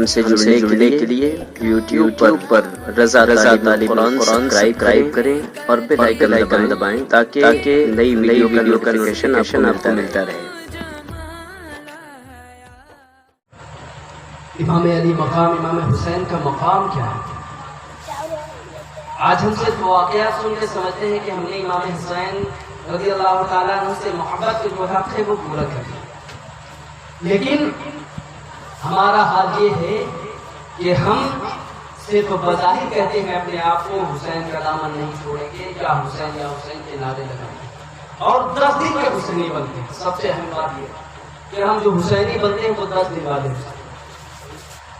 ہم سے جڑنے کے لیے یوٹیوب پر رضا طالب قرآن سبسکرائب کریں اور بیل آئیکن دبائیں تاکہ نئی ویڈیو کا نوٹیفیکیشن آپ کو ملتا رہے۔ امام علی مقام امام حسین کا مقام کیا ہے؟ آج ہم سے واقعات سن کے سمجھتے ہیں کہ ہم نے امام حسین رضی اللہ تعالیٰ عنہ سے محبت کے جو حق ہے وہ پورا کر دیا، لیکن ہمارا حال یہ ہے کہ ہم صرف بظاہر کہتے ہیں اپنے آپ کو حسین کا دامن نہیں چھوڑیں گے، یا حسین کے نعرے لگائیں گے، اور 10 دن کے حسینی بنتے ہیں۔ سب سے اہم بات یہ کہ ہم جو حسینی بنتے ہیں وہ 10 دن والے ہیں۔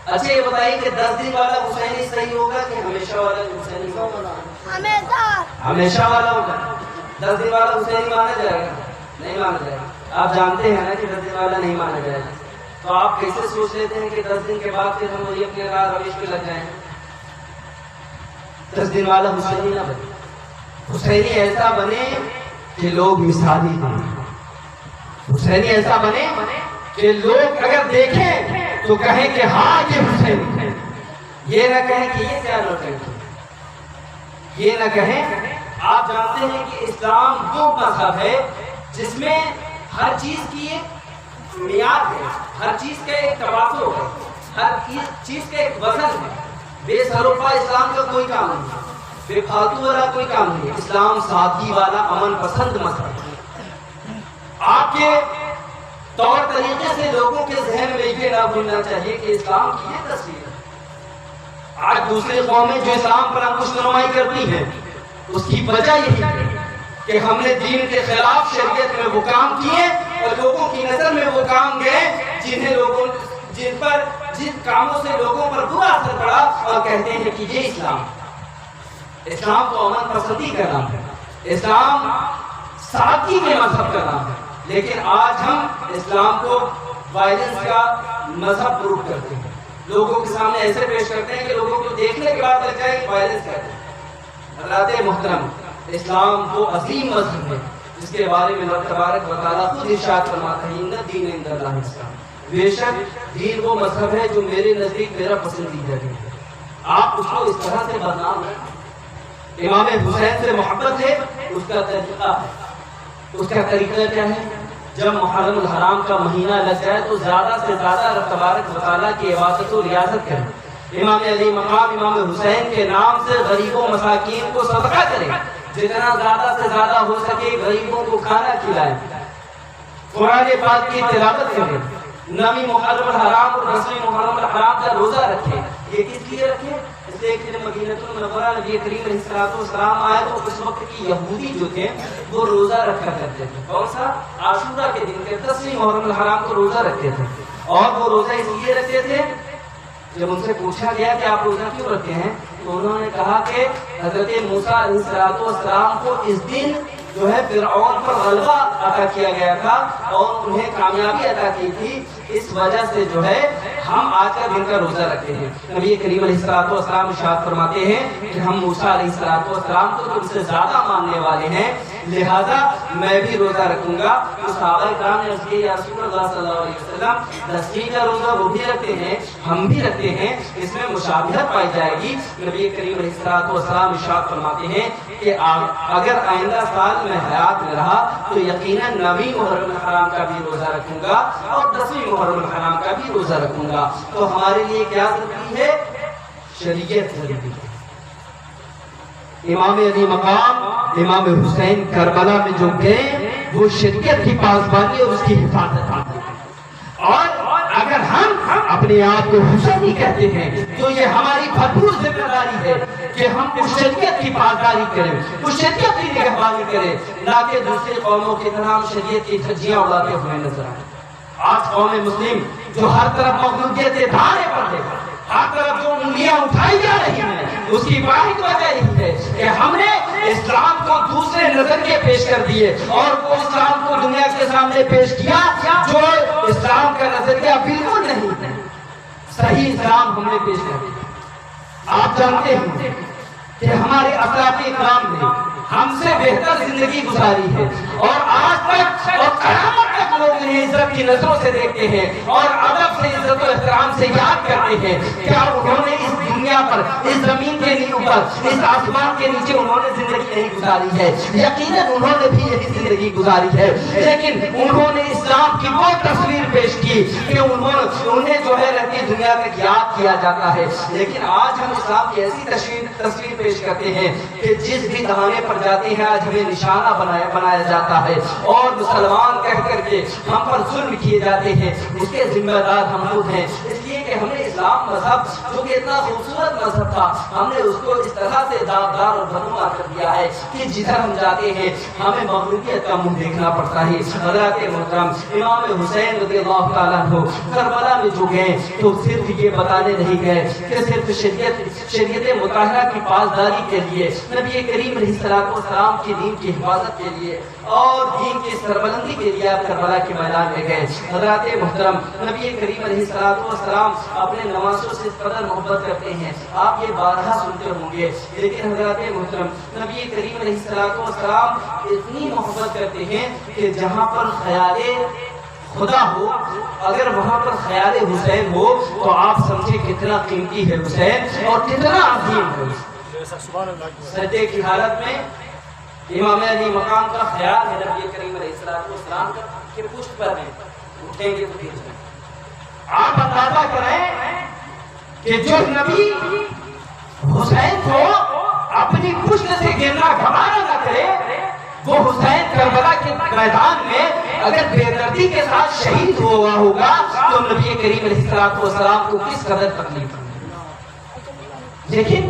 اچھا یہ بتائیے کہ 10 دن والا حسینی صحیح ہوگا کہ ہمیشہ والا حسینی ہوگا؟ ہمیشہ والا ہوگا۔ 10 دن والا حسینی مانا جائے گا؟ نہیں مانا جائے گا۔ آپ جانتے ہیں نا کہ 10 دن والا نہیں مانا جائے گا، تو آپ کیسے سوچ لیتے ہیں کہ 10 دن کے بعد پھر ہم وہی اپنے راہ روش پہ لگ جائیں؟ 10 دن والا حسینی نہ بنے، حسینی ایسا بنے کہ لوگ مثالی بنے، حسینی ایسا بنے کہ لوگ اگر دیکھیں تو کہیں کہ ہاں یہ حسین ہے، یہ نہ کہیں کہ یہ کیا لوٹیں، یہ نہ کہیں۔ آپ جانتے ہیں کہ اسلام وہ مذہب ہے جس میں ہر چیز کی ایک معیار ہے، ہر چیز کا ایک توازن ہے، ہر چیز کا ایک وزن ہے۔ بے سروپا اسلام کا کوئی کام نہیں ہے، بے فالتو والا کوئی کام نہیں ہے۔ اسلام سادگی والا امن پسند مذہب ہے۔ آپ کے طور طریقے سے لوگوں کے ذہن میں یہ نہ بھولنا چاہیے کہ اسلام کی یہ تصویر ہے۔ آج دوسری قومیں جو اسلام پر انکش نمائی کرتی ہیں، اس کی وجہ یہی ہے کہ ہم نے دین کے خلاف شریعت میں وہ کام کیے اور لوگوں کی نظر میں وہ کام گئے جن کاموں سے لوگوں پر برا اثر پڑا، اور کہتے ہیں کہ یہ اسلام تو امن پسندی کا نام ہے، اسلام سادگی کے مذہب کا نام ہے، لیکن آج ہم اسلام کو وائلنس کا مذہب پروف کرتے ہیں، لوگوں کے سامنے ایسے پیش کرتے ہیں کہ لوگوں کو دیکھنے کے بعد لگ جائے کہ وائلنس کرتے ہیں۔ حضرات محترم، اسلام وہ عظیم مذہب ہے جس کے بارے میں اللہ تبارک و تعالیٰ خود ارشاد فرماتا ہے، ان الدین عند اللہ الاسلام، بے شک دین وہ مذہب ہے جو میرے نزدیک میرا پسندیدہ دین ہے۔ آپ اس کو اس طرح سے بدنام کریں۔ امام حسین سے محبت ہے، اس کا طریقہ ہے، اس کا طریقہ کیا ہے؟ جب محرم الحرام کا مہینہ لگ جائے تو زیادہ سے زیادہ رب تبارک و تعالیٰ کی عبادت و ریاضت کریں۔ امام علی مقام امام حسین کے نام سے غریبوں مساکین کو صدقہ کریں، جتنا زیادہ سے زیادہ ہو سکے غریبوں کو کھانا کھلائیں، قرآن پاک کی تلاوت کریں، 9 محرم الحرام اور 10 محرم الحرام کا روزہ رکھیں۔ یہ کس لیے رکھیں؟ اس لیے کہ مدینہ المنورہ نبی کریم علیہ السلام آئے تو اس وقت کی یہودی جو تھے وہ روزہ رکھا کرتے تھے، کون سا؟ عاشورہ کے دن کے 10 محرم الحرام کو روزہ رکھتے تھے، اور وہ روزہ اس لیے رکھتے تھے، جب ان سے پوچھا گیا کہ آپ روزہ کیوں رکھتے ہیں تو انہوں نے کہا کہ حضرت موسیٰ علیہ السلام کو اس دن جو ہے فرعون پر غلبہ عطا کیا گیا تھا اور انہیں کامیابی عطا کی تھی، اس وجہ سے جو ہے ہم آج کا دن کا روزہ رکھتے ہیں۔ نبی کریم علیہ السلام ارشاد فرماتے ہیں کہ ہم موسیٰ علیہ السلام کو تم سے زیادہ ماننے والے ہیں، لہذا میں بھی روزہ رکھوں گا۔ تو صحابہ کرام نے عرض کیا یا رسول اللہ صلی اللہ علیہ وسلم، 10 کا روزہ وہ بھی رکھتے ہیں، ہم بھی رکھتے ہیں، اس میں مشابہت پائی جائے گی۔ نبی کریم علیہ السلام ارشاد فرماتے ہیں کہ اگر آئندہ سال میں حیات میں رہا تو یقیناً 9 محرم الحرام کا بھی روزہ رکھوں گا اور 10 محرم الحرام کا بھی روزہ رکھوں گا۔ تو ہمارے لیے کیا ضروری ہے؟ شریعت ضروری ہے۔ امام علی مقام امام حسین کربلا میں جو گئے وہ شریعت کی پاسبانی اور اس کی حفاظت کرتے ہیں، اور اگر ہم اپنے آپ کو حسینی کہتے ہیں تو یہ ہماری بھرپور ذمہ داری ہے کہ ہم اس شریعت کی پاسداری کریں، اس شریعت کی نگہبانی کریں، نہ کہ دوسری قوموں کی طرح ہم شریعت کی دھجیاں اڑاتے ہوئے نظر آئیں۔ آج قوم مسلم جو ہر طرف مغلوبیت کے دھارے پر ہے، ہر طرف جو انگلیاں اٹھائی جا رہی ہیں، اس کی واحد وجہ یہی ہے کہ ہم نے اسلام کو دوسرے نظریے پیش کر دیے اور وہ اسلام کو دنیا کے سامنے پیش کیا جو اسلام کا نظریہ بالکل نہیں ہے، صحیح اسلام ہم نے پیش کر دیا۔ آپ جانتے ہیں کہ ہمارے اسلاف اکرام نے ہم سے بہتر زندگی گزاری ہے اور آج تک اور قیامت تک لوگ انہیں عزت کی نظروں سے دیکھتے ہیں اور ادب سے سے عزت و احترام سے یاد کرتے ہیں. کیا انہوں نے اس دنیا پر, اس زمین کے اوپر, اس آسمان کے نیچے انہوں نے زندگی نہیں گزاری ہے؟ یقیناً انہوں نے بھی یہی زندگی گزاری ہے, لیکن انہوں نے اسلام کی وہ تصویر پیش کی کہ انہیں جو ہے رہتی دنیا تک یاد کیا جاتا ہے. لیکن آج ہم اسلام کی ایسی تصویر پیش کرتے ہیں کہ جس بھی دہانے پر جاتے ہیں آج ہمیں نشانہ بنایا جاتا ہے, اور مسلمان کہہ کر کے ہم پر ظلم کیے جاتے ہیں. اس کے ذمہ دار ہم خود ہیں, اس لیے کہ ہم نے اسلام مذہب جو کہ اتنا خوبصورت مذہب تھا, ہم نے اس کو اس طرح سے داغدار اور بدنما کر دیا ہے کہ جدھر ہم جاتے ہیں ہمیں مغلوبیت کا منہ دیکھنا پڑتا ہے. حضرات محترم امام حسین رضی اللہ تعالیٰ عنہ کربلا میں جو گئے تو صرف یہ بتانے نہیں گئے کہ صرف شریعت مطہرہ کی پاسداری کے لیے, نبی کریم علیہ الصلوۃ والسلام کی دین کی حفاظت کے لیے اور دین کی سربلندی کے لیے آپ کربلا کے میدان میں گئے. حضرات محترم نبی کریم علیہ الصلوۃ والسلام اپنے نوازوں سے قدر محبت کرتے ہیں, آپ یہ بارہا سنتے ہوں گے, لیکن حضرات محترم نبی کریم علیہ الصلوۃ والسلام اتنی محبت کرتے ہیں کہ جہاں پر خیال خدا ہو, اگر وہاں پر خیال حسین ہو تو آپ سمجھے کتنا قیمتی ہے حسین اور کتنا عظیم ہے. سجدے کی حالت میں امام علی مقام کا خیال ہے نبی کریم علیہ السلام کا کہ پشت پر میں اٹھیں گے تو گر جائیں. آپ اندازہ کریں کہ جو نبی حسین کو اپنی پشت سے گرنا گوارا نہ کرے, وہ حسین کربلا کے میدان میں اگر بے دردی کے ساتھ شہید ہوا ہوگا تو نبی کریم علیہ السلام کو کس قدر تکلیف ہوگی. لیکن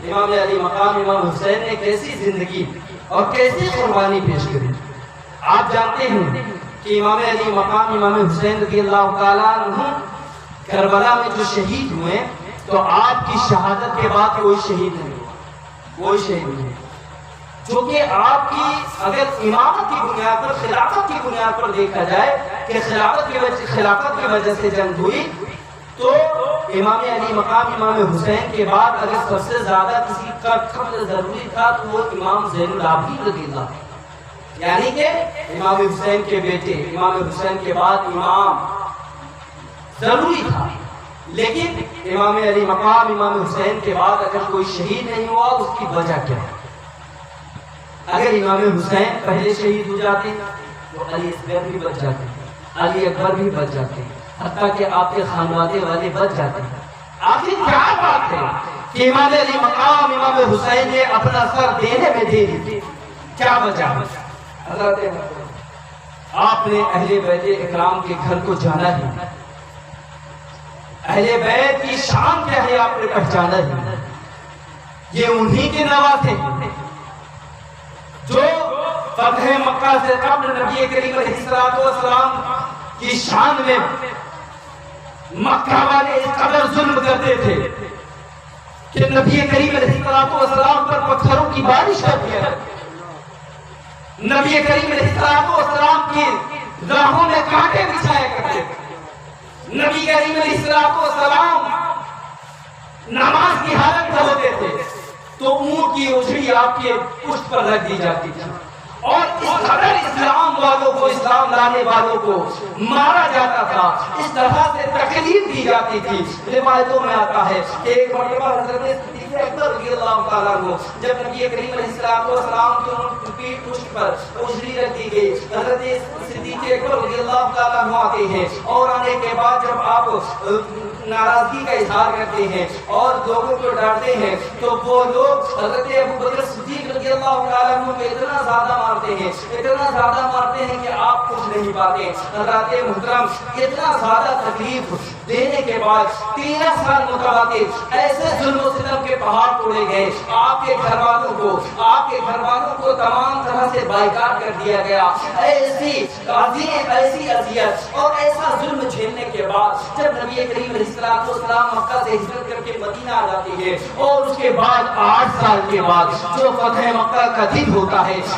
امام علی مقام امام حسین نے کیسی زندگی اور کیسی قربانی پیش کری. آپ جانتے ہیں کہ امام علی مقام امام حسین رضی اللہ تعالیٰ عنہ کربلا میں جو شہید ہوئے تو آپ کی شہادت کے بعد کوئی شہید نہیں ہوا, کوئی شہید نہیں, جو کہ آپ کی اگر امامت کی بنیاد پر, خلافت کی بنیاد پر دیکھا جائے کہ خلافت کی وجہ سے جنگ ہوئی, تو امام علی مقام امام حسین کے بعد اگر سب سے زیادہ کسی کا قتل ضروری تھا تو وہ امام زین العابدین رضی اللہ, یعنی کہ امام حسین کے بیٹے, امام حسین کے بعد امام ضروری تھا. لیکن امام علی مقام امام حسین کے بعد اگر کوئی شہید نہیں ہوا اس کی وجہ کیا ہے؟ اگر امام حسین پہلے شہید ہو جاتے تو علی اصغر بھی بچ جاتے, علی اکبر بھی بچ جاتے, حتیٰ کہ آپ کے خانواده والے بچ جاتے ہیں. آخر کیا بات ہے کہ امام علی مقام امام حسین نے اپنا سر دینے میں دے دی, کیا وجہ؟ حضرت آپ نے اہل بیت اکرام کے گھر کو جانا ہی, اہل بیت کی شان کیا ہے آپ نے پہچانا ہی. یہ انہی کے نواسے ہیں جو فتح مکہ سے قبل نبی کریم علیہ السلام کی شان میں مکہ والے اس قدر ظلم کرتے تھے کہ نبی کریم علیہ السلام پر پتھروں کی بارش کرتی ہے. نبی کریم علیہ السلام کی راہوں میں کانٹے بچھایا کرتے تھے. نبی کریم علیہ السلام نماز کی حالت میں ہوتے تھے تو اونٹ کی اوجھڑی آپ کے پشت پر رکھ دی جاتی تھی, اور اس قدر اسلام والوں کو, اسلام لانے والوں کو مارا جاتا تھا, اس طرح سے تکلیف دی جاتی تھی. روایتوں میں آتا ہے کہ ایک مرتبہ حضرت صدیق اکبر رضی اللہ تعالیٰ عنہ جب نبی کریم علیہ السلام کی پیٹھ پشت پر اوجھڑی رکھ دی گئی, حضرت صدیق اکبر رضی اللہ تعالیٰ عنہ آتے ہیں اور آنے کے بعد جب آپ ناراضگی کا اظہار کرتے ہیں اور لوگوں کو ڈانٹتے ہیں تو وہ لوگ حضرت ابو بکر صدیق رضی اللہ تعالیٰ عنہ کو اتنا زیادہ مارتے ہیں, اتنا زیادہ مارتے ہیں کہ آپ کچھ نہیں پاتے. حضرات محترم اتنا زیادہ تکلیف دینے کے بعد 13 سال متواتر ایسے ظلم و ستم کے پہاڑ توڑے گئے. آپ کے گھر والوں کو تمام طرح سے بائیکاٹ کر دیا گیا. ایسی اذیت اور ایسا ظلم جھیلنے کے بعد جب نبی کریم علیہ السلام مکہ سے ہجرت کر کے مدینہ آ جاتی ہے اور اس کے بعد 8 سال کے بعد جو فتح مکہ کا دن ہوتا ہے,